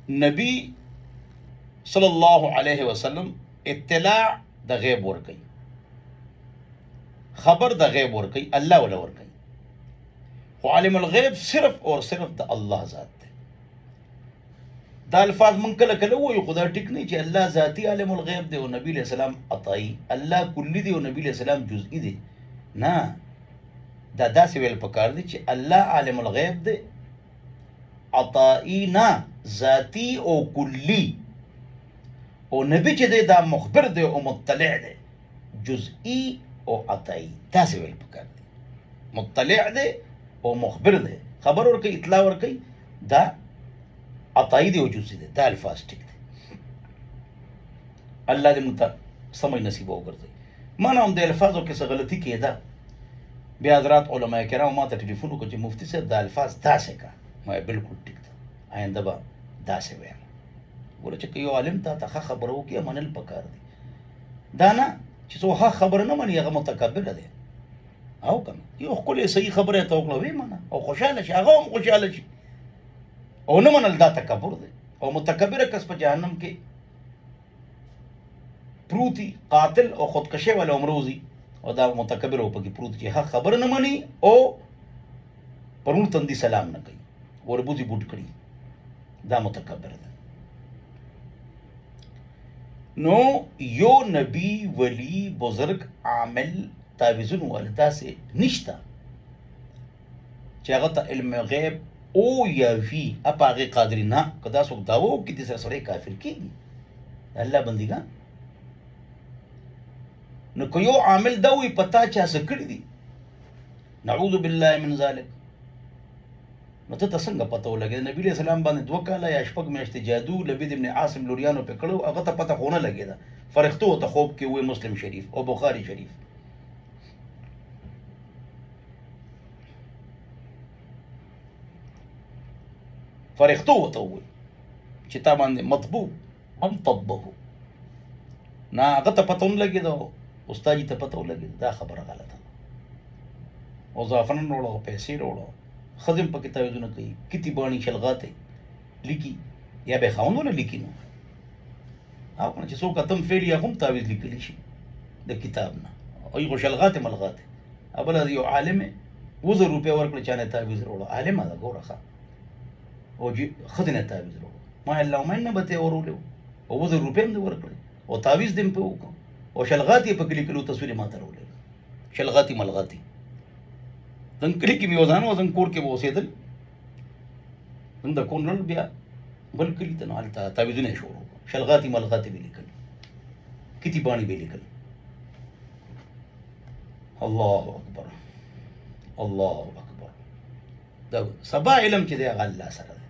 نبی صلی الله علیه وسلم اطلاع د غیب ورکي، خبر د غیب ورکي، الله ولا ورکي. خو عالم الغیب صرف اور صرف د الله ذات دی. دا الفاظ من کله کله وایو، خو دا ټیک نه چې الله ذاتی عالم الغیب دی او نبی علیہ السلام عطائی. الله کلی دی او نبی علیہ السلام جزئی دی. نه، دا داسې ویل پکار دی چې الله عالم الغیب دی، عطائی نه، ذاتی او کلی. او نبی چې دی دا مخبر دی او مطلع دی، جزئی او عطائی. داسې ویل پکار دی. مطلع دی او مخبر دی، خبر ورکي، اطلاع ورکي، دا عطائی دی او جزئی دی. دا الفاظ ټیک دی. الله دې موږ ته سمجھ نصیب وګرځي. ما نه هم د الفاظو کې څه غلطي کېده، بیا حضرات علماء کرام ما ته ټلیفون وکړ چې مفتی صاحب دا الفاظ داسې کا. ما بالکل ټیک ده، آینده به داسې وایم. ګوره چې یو عالم ته ښه خبره وکړي منل پکار دی. دا نه چې څوک ښه خبره نه مني هغه متکبره دی. او کنه یو ښکلې صحیح خبره ته وکړه ویې منه او خوشحاله شي، هغه هم خوشحاله شي. او نه منل دا تکبر دی. او متکبره کس په جهنم کې پروتي، قاتل او خودکشي والا عمروزي. او دا متکبر او پکې پروت چې حق خبر نه مني او پرون تندي سلام نه کوي، وربوزي بوټ کړي، دا متکبر ده. نو یو نبی، ولی، بزرگ، عامل، تعویذونو والا داسې نشته چې هغه ته علم غیب او یا وي اپا هغې قادري نه. که دا څوک دعوه وکړي دې سره سړی کافر کېږي. الله بندګان، نو که یو عامل دا وي پتا چا څه کړي دي، نعوذ بالله من ذلک، نو ته څنګه پته ولګېده؟ نبي علیہ السلام باندې 2 کاله یا 6 میاشتې جادو لبید ابن عاصم لوریانو پې کړو، هغه ته پته خو نه لګېده. فرښتو ته خوب کې وایي مسلم شریف او بخاري شریف. فرښتو ورته ووایي چې تا باندې مطبوع هم طبه. نه هغه ته پته ونه لګېده، استاد ته پته ولګېده. دا خبره غلطه ده. او زعفران وړه او پیسې وړه، ښځې هم پکې تعویذونه کوي، کتي باڼي شلغاتې لیکي، یا به خاوند ونه لیکي. نو او کنه چې څوک اتم فعل یا هم تعویذ لیکلی شي د کتاب نه، او یې خو شلغاتې ملغاتې. بله یو عالم 1000 روپۍ ورکړه چا نه تعویذ وړه، عالمه ده ګوره ښه، او ښځې نه تعویذ وړه، ما اللهم نه به ته یې ورولې او 1000 روپۍ هم دې ورکړې او تعویذ دې هم پې وکړه او شلغاتې یې پکې لیکلو، تصویر یې ما ته راولې، شلغاتې ملغاتې. زموږ کلي کې مې وځانه او زموږ کور کې به اوسېدل، زموږ د کور نه بیا بل کلي ته، نو هلته تعویذونه یې شروع کړل، شلغاتې ملغاتې به لیکل، کتي باڼي به لیکل. الله اکبر، الله اکبر. دا سبا علم چې دی هغه الله سره دی.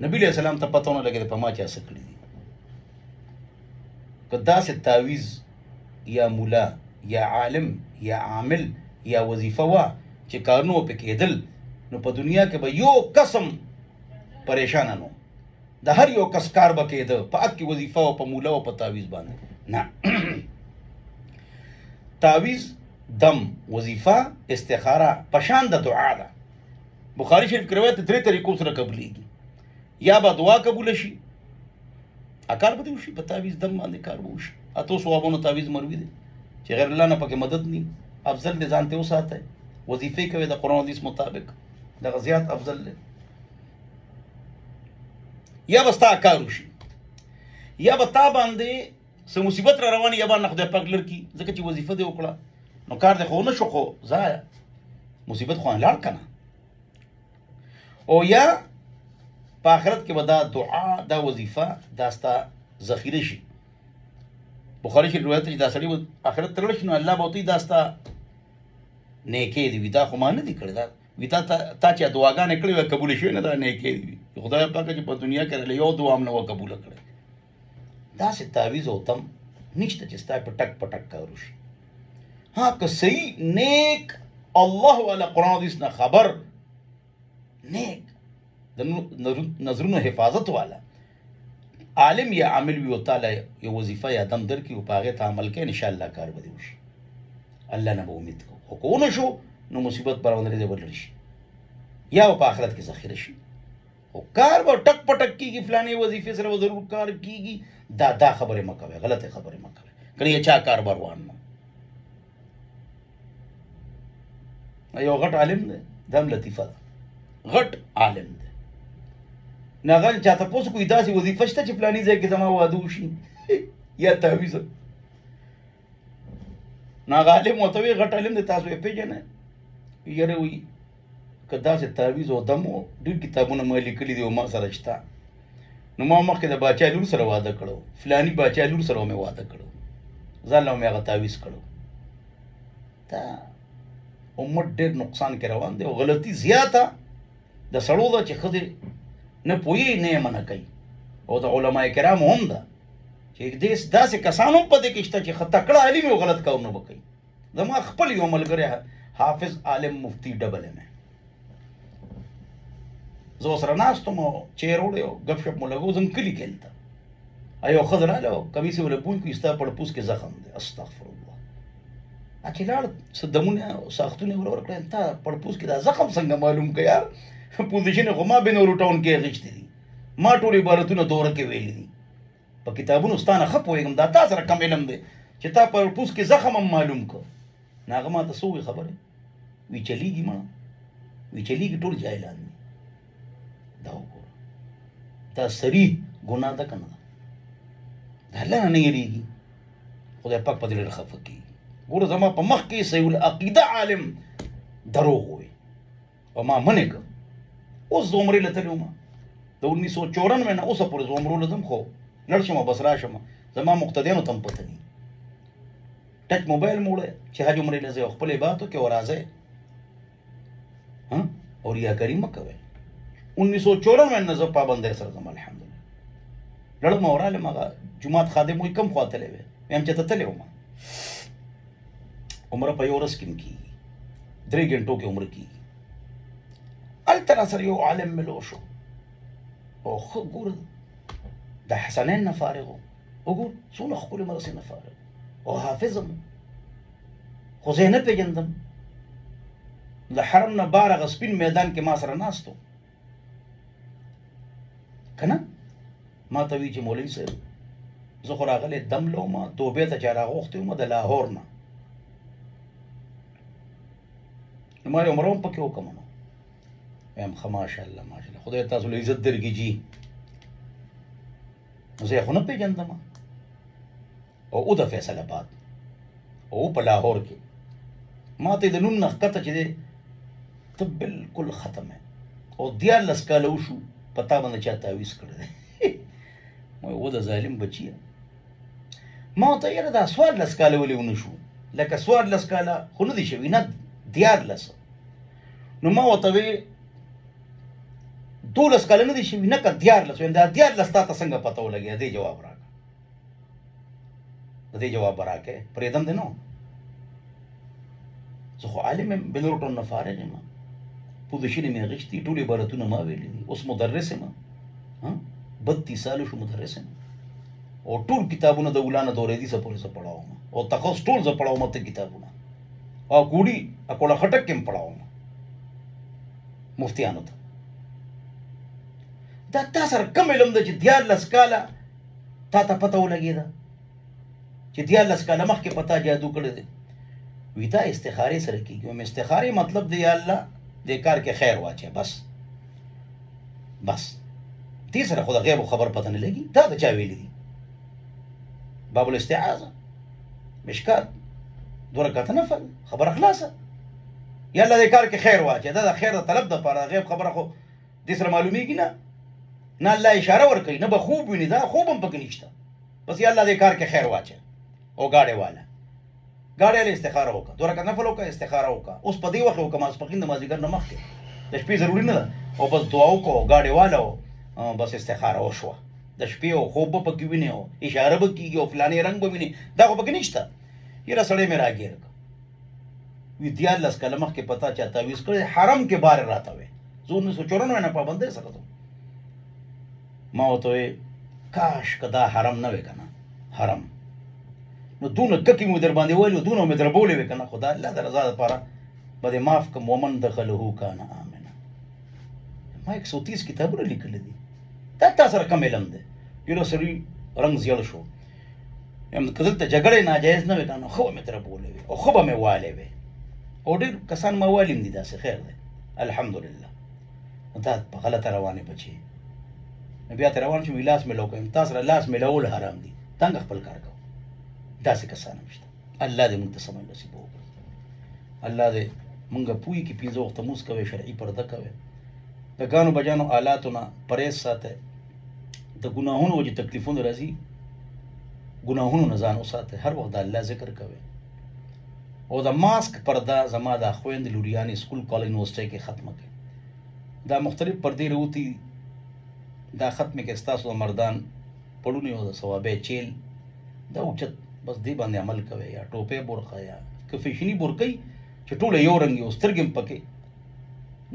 نبي علیہ السلام ته پته ونه لګېده په ما چا څه کړي دي. که داسې تعویذ یا مولا یا عالم یا عامل یا وظیفه وه چې کارونه پې کېدل، نو په دنیا کې به یو قسم پریشانه نو، د هر یو کس کار به کېده په حق کې وظیفه او په مولا او په تعویذ باندې. نه تعویذ، دم، وظیفه، استخاره په شان د دعا ده. بخاري شریف کې روایت 3 طریقو سره قبلېږي. یا به دعا قبوله شي، کار به دې وشي، په تعویذ دم باندې کار به وشي. اتو ثوابونو تعویذ مروي دی چې غیر الله نه پکې مدد نی. افضل دې ځان ته وساتئ، وظیفې کوي د قرآن حدیث مطابق، دغه زیات افضل دی. یا به ستا کار وشي، یا به تا باندې څه مصیبت را روانې، یا باندې خدای پاک لر کړي، ځکه چې وظیفه دې وکړه نو کار دې خو نه شو، خو ضایع، مصیبت خو لاړ که نه. او یا په آخرت کې به دا دعا، دا وظیفه، دا ستا ذخیره شي. بخاري شریف روایت چې دا سړی به آخرت ته لاړ شي، نو الله به ورته دا ستا نیکۍ دي وي. دا خو ما نه دي کړی، دا وي تا چې دعاګانې کړې وې قبوله شوې نه، دا نیکۍ دي وي. خدای پاکه چې په دنیا کې یو دعا هم نه وه قبوله کړې. داسې تعویذ او تم نشته چې ستا په ټک په ټک کار وشي. ها که صحیح نیک الله والا قرآن حدیث نه خبر، نیک د نظرونو حفاظت والا عالم یا عامل وي، او تعالی یو وظیفه یا دم درکړي او په هغې ته عمل کوي، انشاءالله کار به دې وشي. الله نه به امید کوو، خو که ونه شو نو مصیبت به راونه دی به لرې شي، یا به په آخرت کې ذخیره شي. او کار به ټک پټک کیږي، فلانې وظیفې سره به ضرور کار کیږي. دا خبرې مه کوئ، غلطې خبرې مه کوئ. کله یې چا کار به روان نو یو غټ عالم دی، دا هم لطیفه ده، غټ عالم دی، نو هغه چا تپوس کوي داسې وظیفه شته چې فلاني ځای کې زما واده وشي یا تعویض؟ نو هغه عالم ورته وایي، غټ عالم دی، تاسو یې پېژنئ؟ یاره وایي که داسې تعویض او دم و ډېر کتابونه ما لیکلي دي او ما سره شته. نو ما مخکې د باچا لور سره واده کړو، فلاني باچا لور سره مې واده کړو، ځان له مې هغه تعویض کړو. دا امت ډېر نقصان کې روان دی او غلطي زیاته د سړو ده چې ښځې نه پوهېږي نه یې منع کوي. او د علما کرامو هم ده چې داسې کسان هم په دې کې شته چې ښه تکړه عالم او غلط کارونه به کوي. زما خپل یو ملګری حافظ عالم مفتی ډبل ایم، زه ورسره ناست وم او چیر وړی او ګپ شپ مو لګو، زم کلي کې هلته یو ښځه راغله او کمیس یې ولې بوی کړي، ستا پړپوس کې زخم دی. استغفر الله. چې لاړ څه دمونه ساختونه یې ور ورکړل، تا پړپوس کې دا زخم څنګه معلوم کړه یار؟ پوزیشن یې خو ما بینورو ټاون کې اخیستې دي، ما ټول عبارتونه دوره کې ویلي دي، په کتابونو ستا نه ښه پوهېږم، دا تا سره کم علم دی چې تا پړپوس کې زخم هم معلوم کړ. نو هغه ما ته څه ووایي خبرې؟ وی چلیږي مړه، وی چلیږي، ټول جاهلان دي. دا وګوره، دا صریح ګناه ده که نه ده؟ د الله نه نه یېرېږي، خدای پاک په دې ډېر خفه کېږي. ګوره زما په مخ کې صحیح العقیده عالم دروغ ووایي او ما منې کړ. اوس زه عمرې له تللی وم، د 1994 نه اوسه پورې زه عمرو له ځم، خو لړ شم بس راشم، زما مقتدیانو ته هم پته نه. ټچ موبایل مې وړی چې حج عمرې له ځئ او خپل عبادت وکړئ او راځئ، او ریاکاري مه کوئ. 1994 نه زه پابندۍ سره ځم، الحمدلله. لړم او رالم، هغه جومات خادم وایي کوم خوا تللی وې؟ ویم چې ته تللی وم. عمره په یو ورځ کې هم کېږي، 3 ګنټو کې عمره کېږي. هلته را سره یو عالم ملو شو او ښه ګوره د حسنین نه فارغ و، وګور څونه ښکلې مرسې نه فارغ او حافظ هم، خو زه یې نه پېژندم. د حرم نه بار هغه سپین میدان کې ما سره ناست و که نه؟ ما ته وایي چې مولوي صاحب زه خو راغلی دم له وم، توبې ته چا راغوښتی وم د لاهور نه. نو ما یې عمره هم پکې وکړم. نو ویم ښه ماشاءالله ماشاءالله، خدای تاسو له عزت درکړي جي. نو زه یې خو نه پېژندم. او د فیصل آباد او په لاهور کې ما ته د نوم نه ښکته چې دی ته بلکل ختم یې او 14 کاله وشو په تا باندې چا تعویض کړی دی. ما و د ظالم بچیه. ما ورته یاره دا 14 کاله ولې ونه شو؟ لکه 14 کاله خو نه دي شوي، نه 14. نو ما ورته وی 12 کاله نه دي شوي، نه که 14. ویم دا 14 تا ته څنګه پته ولګېده؟ دې جواب راکړه، د دې جواب به راکړې، پرېږدم دې نو. زه خو عالم یم، بنورو ټون نه فارغ یم، پوزیشن مې اخیستي، ټول عبارتونه ما ویلي دي، اوس مدرس یم، 32 ساله شو مدرس یم او ټول کتابونه د اولانا دورېدي څه پورې زه پړاوم او تخص ټول زه پړاوم ته کتابونه او کوړي اکوړه خټک کې هم پړاوم مفتیانو ته. دا تا سره کم علم ده چې 14 کاله تا ته پته ولګېده چې 14 کاله مخکې په تا جادو کړی دی؟ وي دا استخارې سره کېږي. ویم استخارې مطلب دی یا الله دې کار کې خیر واچوي، بس دې سره خو د غیب خبر پته نه لګي. دا د چا ویلي دي؟ باب الاستعاذه مشکات 2 رکعته نفل، خبره خلاصه. یا الله دې کار کې خیر واچوي، دا د خیر د طلب دپاره. غیب خبره خو دې سره معلومیږي نه الله اشاره ورکوي، نه به خوب ویني، دا خوب هم پکې نشته. بس یا الله دې کار کې خیر واچوي. او ګاډی والا له استخاره وکړه، 2 رکعته نفل وکړه، استخاره وکړه. اوس په دې وخت وکړه ماسپښین د مازدیګر نه مخکې، د شپې ضروري نه ده. او بس دعا وکړو، ګاډی والا بس استخاره وشوه. د شپې او خوب به پکې ویني او اشاره به کېږي او فلانې رنګ به ویني، دا خو پکې نشته. یاره سړی مې راګیر کړه، وي 14 کاله مخکې پتا چا تعویض کړی، حرم کې بار راته وی. زه 1994 نه پابندۍ سره ځم. ما ورته وی کاش که دا حرم نه وی که نه، حرم نو دونه ککې مو در باندې ویلي، دونه مې در بولې وی که نه، خو د الله د رضا دپاره به دې معاف کړم. ومن دخله کان آمنا، ما 130 کتابونه لیکل دي، دا تا سره کم علم دی. یو سړي رنګ زیړ شو، که دلته جګړې ناجایز نه وي که نو ښه به مې تره بولې وي او ښه به مې والې وي، او ډېر کسان ما والي هم دي داسې، خیر دی الحمدلله. دا په غلطه روانې بچې، بیا ته روان شو وي لاس میلاو کوم، تا سره لاس میلاول حرام دي، تنګ خپل کار کوه. داسې کسان هم شته. الله دې موږ ته سمه نصیب وکړي. الله دې موږ پوهې کې 15 وخته مونځ کوئ، شرعي پرده کوئ، د ګانو بجانو آلاتو نه پرهیز ساتئ، د ګناهونو وجې تکلیفونه راځي، ګناهونو نه ځان وساتئ، هر وخت د الله ذکر کوئ. او د ماسک پرده زما د خویندې لوریانې سکول کالج یونیورسټۍ کې ختمه کړئ. دا مختلف پردې راوتي، دا ختمې کې ستاسو د مردان پړونې او د ثوابې چیل دا اوچت، بس دې باندې عمل کوئ، یا ټوپۍ برخه یا که فیشني برقۍ چې ټوله یو رنګ یو سترګې هم پکې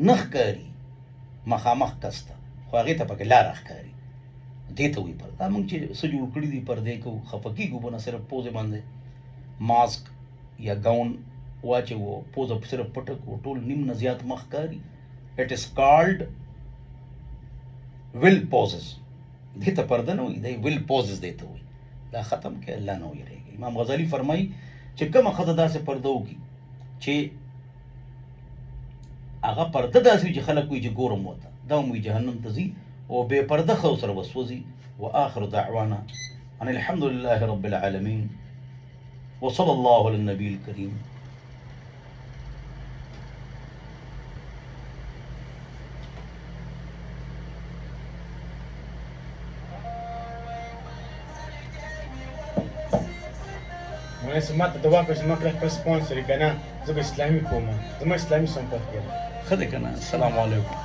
نه ښکاري مخامخ کس ته، خو هغې ته پکې لاره ښکاري، دې ته وایي پرده. موږ چې څه جوړ کړي دي پردې کوو، خفه کېږو به نه، صرف پوزې باندې ماسک یا ګاون واچوو، پوزه صرف پټه کړو، ټول نیم نه زیات مخ ښکاري. اټ از کالډ ویل پوزز، دې ته پرده نه وایي، دی ویل پوزز دې ته وایي. دا ختم کې الله نه ویریږي. امام غزالي فرمایي چې کومه ښځه داسې پرده وکړي چې هغه پرده داسې وي چې خلک وایي چې ګورم ورته، دا هم وایي جهنم ته ځي، او بې پرده ښځو سره به سوځي. وآخر دعوانا ان الحمد لله رب العالمين وصلى الله على النبي الكريم. مې سمات د دوا په سمه کړه خپل سپانسر کنه، زه به اسلامي کوم، زما اسلامي سم پخې. ښه دی که نه؟ السلام علیکم.